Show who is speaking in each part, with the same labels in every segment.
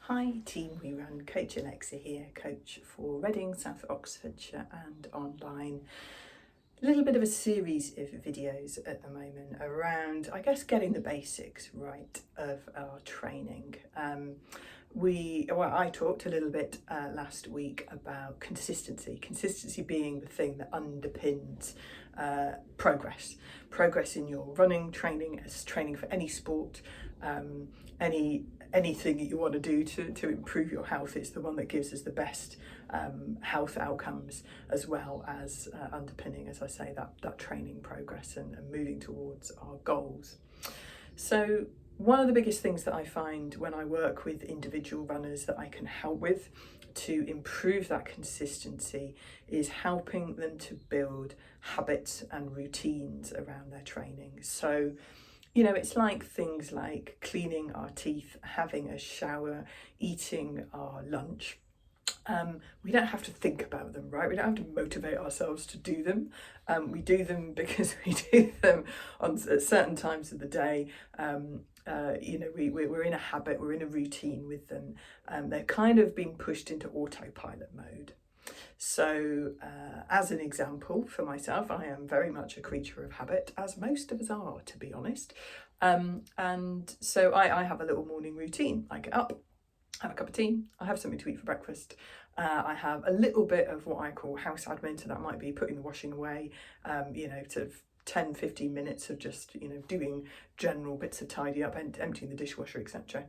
Speaker 1: Hi Team We Run, Coach Alexa here, coach for Reading, South Oxfordshire and online. A little bit of a series of videos at the moment around, I guess, getting the basics right of our training. I talked a little bit last week about consistency being the thing that underpins progress in your running training, as training for any sport, anything that you want to do to improve your health. It's the one that gives us the best health outcomes, as well as underpinning, as I say, that training progress and moving towards our goals. So one of the biggest things that I find when I work with individual runners that I can help with to improve that consistency is helping them to build habits and routines around their training. So, it's like things like cleaning our teeth, having a shower, eating our lunch. We don't have to think about them, right? We don't have to motivate ourselves to do them. We do them because we do them at certain times of the day. We're in a habit, we're in a routine with them. They're kind of being pushed into autopilot mode. So as an example for myself, I am very much a creature of habit, as most of us are, to be honest. And so I have a little morning routine. I get up, have a cup of tea, I have something to eat for breakfast. I have a little bit of what I call house admin, so that might be putting the washing away, sort of 10-15 minutes of just doing general bits of tidy up and emptying the dishwasher, etc.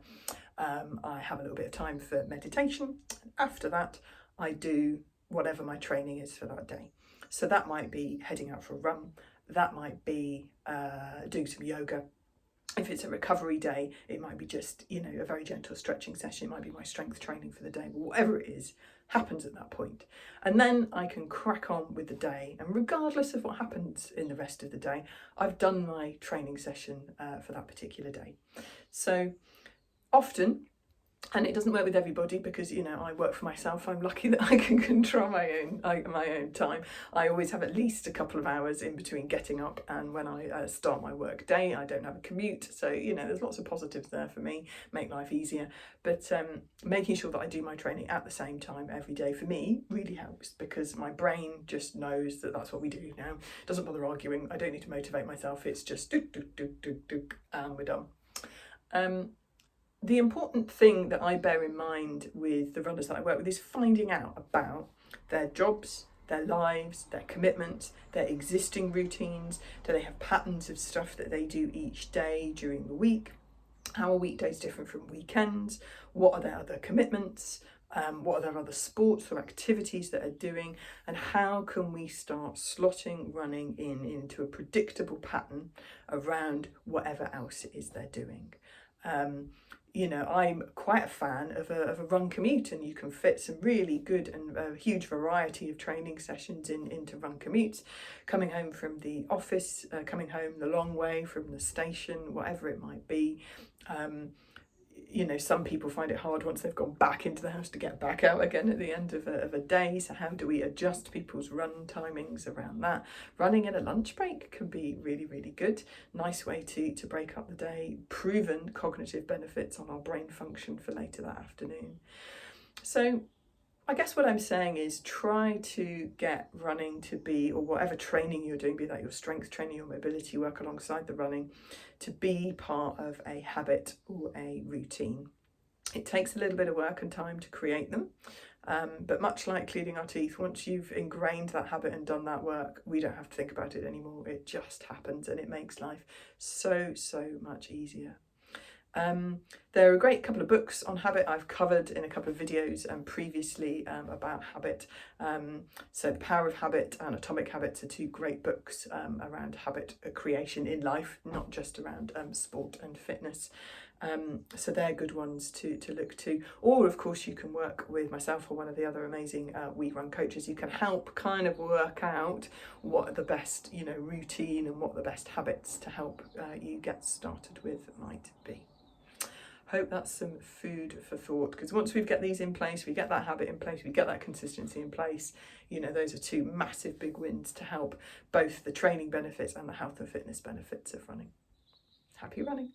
Speaker 1: I have a little bit of time for meditation. After that, I do whatever my training is for that day. So that might be heading out for a run, that might be doing some yoga. If it's a recovery day, it might be just, a very gentle stretching session. It might be my strength training for the day, but whatever it is, happens at that point. And then I can crack on with the day. And regardless of what happens in the rest of the day, I've done my training session for that particular day. So often, and it doesn't work with everybody because, I work for myself. I'm lucky that I can control my own time. I always have at least a couple of hours in between getting up and when I start my work day. I don't have a commute. So, there's lots of positives there for me, make life easier. But making sure that I do my training at the same time every day for me really helps, because my brain just knows that that's what we do now. It doesn't bother arguing. I don't need to motivate myself. It's just do, and we're done. The important thing that I bear in mind with the runners that I work with is finding out about their jobs, their lives, their commitments, their existing routines. Do they have patterns of stuff that they do each day during the week? How are weekdays different from weekends? What are their other commitments? What are their other sports or activities that are doing? And how can we start slotting running into a predictable pattern around whatever else it is they're doing? I'm quite a fan of a run commute, and you can fit some really good and huge variety of training sessions into run commutes. Coming home from the office, coming home the long way from the station, whatever it might be. Some people find it hard once they've gone back into the house to get back out again at the end of a day. So how do we adjust people's run timings around that? Running at a lunch break can be really, really good. Nice way to break up the day. Proven cognitive benefits on our brain function for later that afternoon. So I guess what I'm saying is try to get running to be, or whatever training you're doing, be that your strength training, your mobility work alongside the running, to be part of a habit or a routine. It takes a little bit of work and time to create them, but much like cleaning our teeth, once you've ingrained that habit and done that work, we don't have to think about it anymore. It just happens, and it makes life so much easier. There are a great couple of books on habit I've covered in a couple of videos previously about habit. So The Power of Habit and Atomic Habits are two great books around habit creation in life, not just around sport and fitness. So they're good ones to look to. Or of course you can work with myself or one of the other amazing We Run coaches. You can help kind of work out what the best routine and what the best habits to help you get started with might be. Hope that's some food for thought, because once we get these in place, we get that habit in place, we get that consistency in place, those are two massive big wins to help both the training benefits and the health and fitness benefits of running. Happy running.